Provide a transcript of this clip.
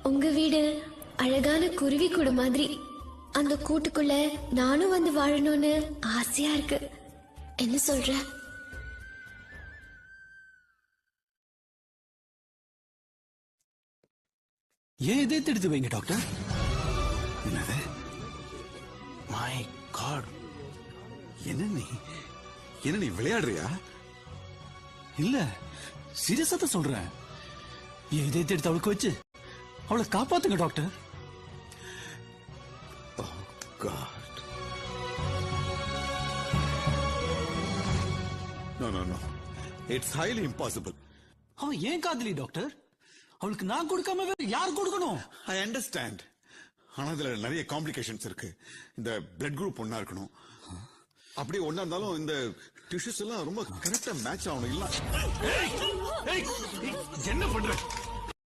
உங்க வீடு அழகான குருவி கூடு மாதிரி. அந்த கூட்டுக்குள்ள நானும் வந்து வாழணும்னு ஆசையா இருக்கு. என்ன சொல்ற? ஏன் இதே எடுத்து வைங்க டாக்டர். என்னது? மை காட், என்ன நீ விளையாடுறியா? இல்ல, சீரியஸா தான் சொல்றேன். ஏன் இதே எடுத்து அவளுக்கு வச்சு அவளை காப்பாத்துங்க doctor. Oh God. No. It's highly impossible. அவன் ஏன் காதலி டாக்டர்? அவளுக்கு நான் கொடுக்காம வேற யார் கொடுக்கணும்? I understand. ஆனா இதுல நிறைய காம்ப்ளிகேஷன்ஸ் இருக்கு. இந்த பிளட் குரூப் ஒன்னா இருக்கணும். அப்படியே ஒன்னா இருந்தாலும் இந்த டிஷ்யூஸ் எல்லாம் ரொம்ப கரெக்டா மேட்ச் ஆகணும். இல்ல என்ன பண்ற?